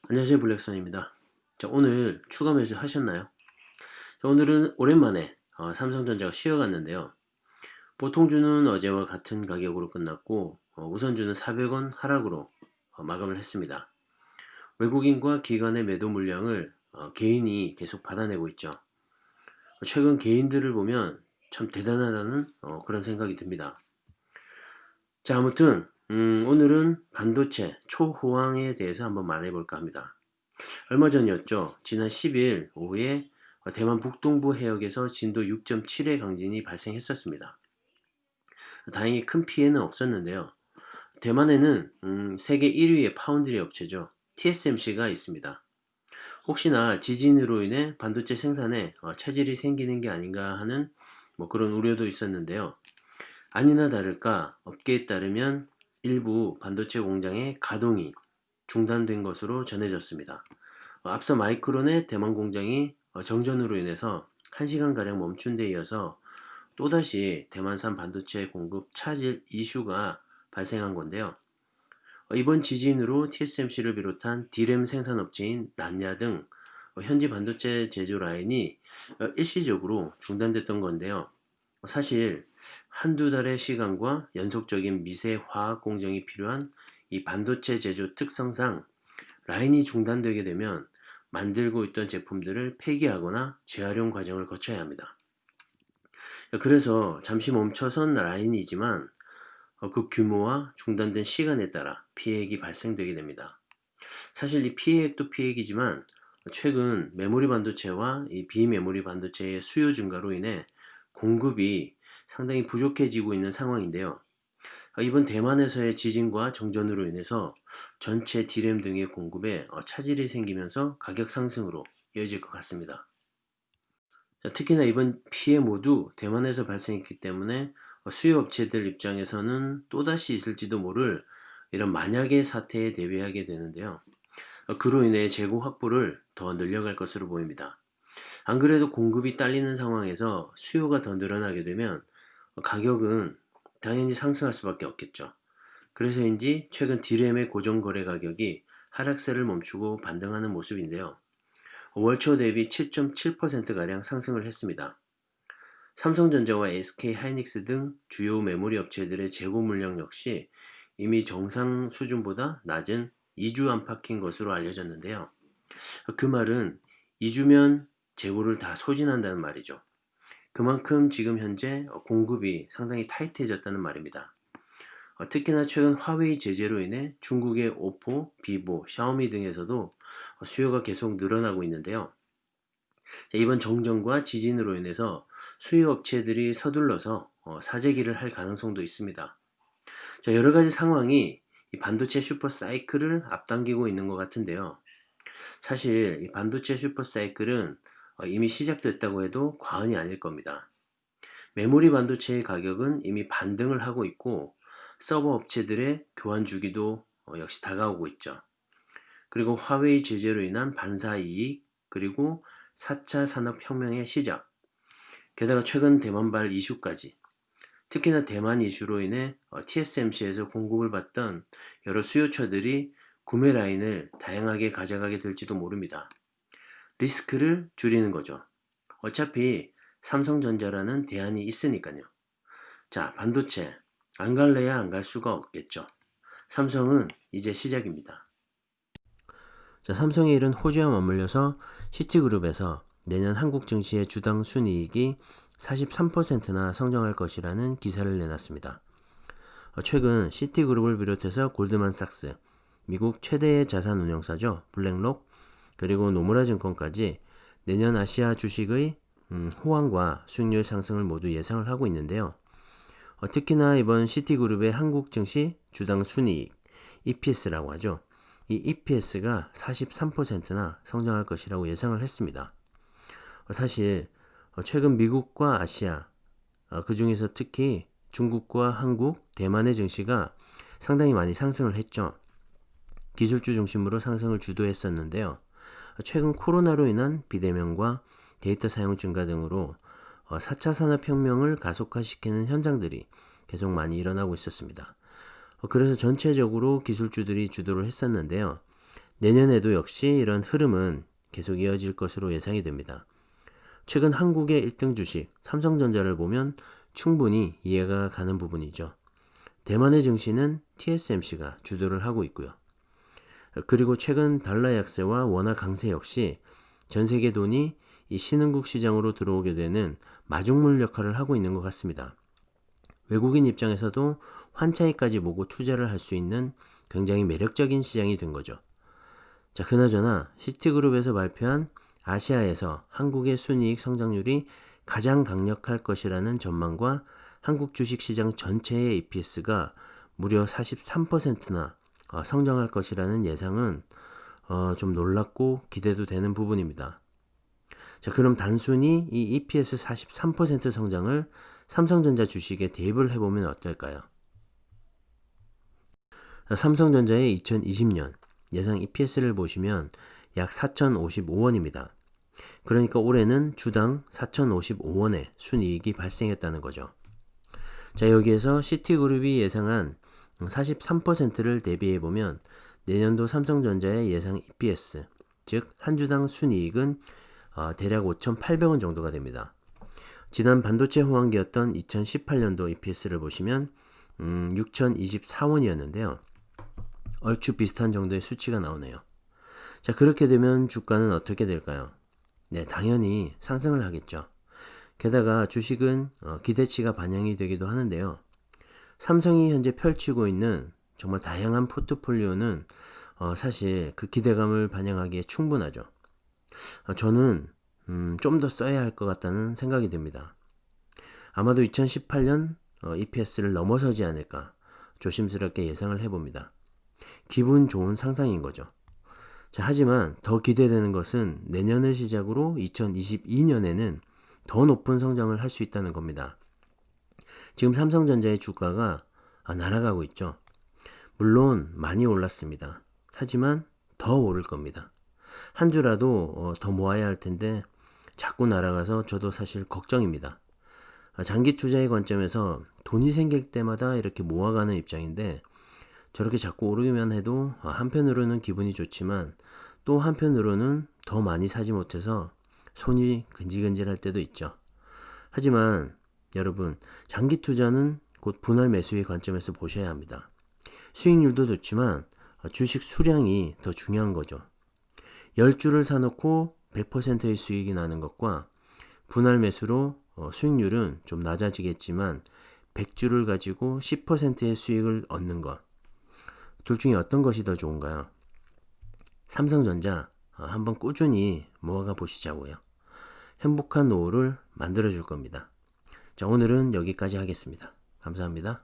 안녕하세요, 블랙선입니다. 자, 오늘 추가 매수 하셨나요? 자, 오늘은 오랜만에 삼성전자가 쉬어갔는데요. 보통주는 어제와 같은 가격으로 끝났고 우선주는 400원 하락으로 마감을 했습니다. 외국인과 기관의 매도 물량을 개인이 계속 받아내고 있죠. 최근 개인들을 보면 참 대단하다는 그런 생각이 듭니다. 자, 아무튼 오늘은 반도체 초호황에 대해서 한번 말해볼까 합니다. 얼마 전이었죠. 지난 10일 오후에 대만 북동부 해역에서 진도 6.7의 강진이 발생했었습니다. 다행히 큰 피해는 없었는데요. 대만에는 세계 1위의 파운드리 업체죠. TSMC가 있습니다. 혹시나 지진으로 인해 반도체 생산에 차질이 생기는 게 아닌가 하는 그런 우려도 있었는데요. 아니나 다를까 업계에 따르면 일부 반도체 공장의 가동이 중단된 것으로 전해졌습니다. 앞서 마이크론의 대만 공장이 정전으로 인해서 1시간가량 멈춘 데 이어서 또다시 대만산 반도체 공급 차질 이슈가 발생한 건데요. 이번 지진으로 TSMC를 비롯한 D램 생산업체인 난야 등 현지 반도체 제조 라인이 일시적으로 중단됐던 건데요. 사실 한두 달의 시간과 연속적인 미세 화학 공정이 필요한 이 반도체 제조 특성상 라인이 중단되게 되면 만들고 있던 제품들을 폐기하거나 재활용 과정을 거쳐야 합니다. 그래서 잠시 멈춰선 라인이지만 그 규모와 중단된 시간에 따라 피해액이 발생되게 됩니다. 사실 이 피해액도 피해액이지만 최근 메모리 반도체와 이 비메모리 반도체의 수요 증가로 인해 공급이 상당히 부족해지고 있는 상황인데요. 이번 대만에서의 지진과 정전으로 인해서 전체 D램 등의 공급에 차질이 생기면서 가격 상승으로 이어질 것 같습니다. 자, 특히나 이번 피해 모두 대만에서 발생했기 때문에 수요 업체들 입장에서는 또다시 있을지도 모를 이런 만약의 사태에 대비하게 되는데요. 그로 인해 재고 확보를 더 늘려갈 것으로 보입니다. 안 그래도 공급이 딸리는 상황에서 수요가 더 늘어나게 되면 가격은 당연히 상승할 수밖에 없겠죠. 그래서인지 최근 D램의 고정 거래 가격이 하락세를 멈추고 반등하는 모습인데요. 월초 대비 7.7%가량 상승을 했습니다. 삼성전자와 SK 하이닉스 등 주요 메모리 업체들의 재고 물량 역시 이미 정상 수준보다 낮은 2주 안팎인 것으로 알려졌는데요. 그 말은 2주면 재고를 다 소진한다는 말이죠. 그만큼 지금 현재 공급이 상당히 타이트해졌다는 말입니다. 특히나 최근 화웨이 제재로 인해 중국의 오포, 비보, 샤오미 등에서도 수요가 계속 늘어나고 있는데요. 이번 정전과 지진으로 인해서 수요 업체들이 서둘러서 사재기를 할 가능성도 있습니다. 자, 여러 가지 상황이 이 반도체 슈퍼 사이클을 앞당기고 있는 것 같은데요. 사실 이 반도체 슈퍼 사이클은 이미 시작됐다고 해도 과언이 아닐 겁니다. 메모리 반도체의 가격은 이미 반등을 하고 있고 서버 업체들의 교환 주기도 역시 다가오고 있죠. 그리고 화웨이 제재로 인한 반사 이익, 그리고 4차 산업혁명의 시작, 게다가 최근 대만발 이슈까지, 특히나 대만 이슈로 인해 TSMC에서 공급을 받던 여러 수요처들이 구매 라인을 다양하게 가져가게 될지도 모릅니다. 리스크를 줄이는 거죠. 어차피 삼성전자라는 대안이 있으니까요. 자, 반도체 안 갈래야 안 갈 수가 없겠죠. 삼성은 이제 시작입니다. 자, 삼성의 일은 호주와 맞물려서 시티그룹에서 내년 한국 증시의 주당 순이익이 43%나 성장할 것이라는 기사를 내놨습니다. 최근 시티그룹을 비롯해서 골드만삭스, 미국 최대의 자산운용사죠. 블랙록, 그리고 노무라 증권까지 내년 아시아 주식의 호황과 수익률 상승을 모두 예상을 하고 있는데요. 특히나 이번 시티그룹의 한국 증시 주당 순이익, EPS라고 하죠. 이 EPS가 43%나 성장할 것이라고 예상을 했습니다. 사실 최근 미국과 아시아, 그 중에서 특히 중국과 한국, 대만의 증시가 상당히 많이 상승을 했죠. 기술주 중심으로 상승을 주도했었는데요. 최근 코로나로 인한 비대면과 데이터 사용 증가 등으로 4차 산업혁명을 가속화시키는 현상들이 계속 많이 일어나고 있었습니다. 그래서 전체적으로 기술주들이 주도를 했었는데요. 내년에도 역시 이런 흐름은 계속 이어질 것으로 예상이 됩니다. 최근 한국의 1등 주식 삼성전자를 보면 충분히 이해가 가는 부분이죠. 대만의 증시는 TSMC가 주도를 하고 있고요. 그리고 최근 달러 약세와 원화 강세 역시 전 세계 돈이 이 신흥국 시장으로 들어오게 되는 마중물 역할을 하고 있는 것 같습니다. 외국인 입장에서도 환차익까지 보고 투자를 할 수 있는 굉장히 매력적인 시장이 된 거죠. 자, 그나저나 시티그룹에서 발표한 아시아에서 한국의 순이익 성장률이 가장 강력할 것이라는 전망과 한국 주식시장 전체의 EPS가 무려 43%나 성장할 것이라는 예상은 좀 놀랍고 기대도 되는 부분입니다. 자, 그럼 단순히 이 EPS 43% 성장을 삼성전자 주식에 대입을 해보면 어떨까요? 삼성전자의 2020년 예상 EPS를 보시면 약 4,055원입니다. 그러니까 올해는 주당 4,055원의 순이익이 발생했다는 거죠. 자, 여기에서 시티그룹이 예상한 43%를 대비해보면 내년도 삼성전자의 예상 EPS, 즉 한 주당 순이익은 대략 5,800원 정도가 됩니다. 지난 반도체 호황기였던 2018년도 EPS를 보시면 6,024원이었는데요. 얼추 비슷한 정도의 수치가 나오네요. 자, 그렇게 되면 주가는 어떻게 될까요? 네, 당연히 상승을 하겠죠. 게다가 주식은 기대치가 반영이 되기도 하는데요. 삼성이 현재 펼치고 있는 정말 다양한 포트폴리오는 사실 그 기대감을 반영하기에 충분하죠. 저는 좀 더 써야 할 것 같다는 생각이 듭니다. 아마도 2018년 EPS를 넘어서지 않을까 조심스럽게 예상을 해봅니다. 기분 좋은 상상인 거죠. 자, 하지만 더 기대되는 것은 내년을 시작으로 2022년에는 더 높은 성장을 할 수 있다는 겁니다. 지금 삼성전자의 주가가 날아가고 있죠. 물론 많이 올랐습니다. 하지만 더 오를 겁니다. 한 주라도 더 모아야 할 텐데 자꾸 날아가서 저도 사실 걱정입니다. 장기 투자의 관점에서 돈이 생길 때마다 이렇게 모아가는 입장인데 저렇게 자꾸 오르기만 해도 한편으로는 기분이 좋지만 또 한편으로는 더 많이 사지 못해서 손이 근질근질할 때도 있죠. 하지만 여러분, 장기 투자는 곧 분할 매수의 관점에서 보셔야 합니다. 수익률도 좋지만 주식 수량이 더 중요한 거죠. 10주를 사놓고 100%의 수익이 나는 것과 분할 매수로 수익률은 좀 낮아지겠지만 100주를 가지고 10%의 수익을 얻는 것. 둘 중에 어떤 것이 더 좋은가요? 삼성전자 한번 꾸준히 모아가 보시자고요. 행복한 노후를 만들어 줄 겁니다. 자, 오늘은 여기까지 하겠습니다. 감사합니다.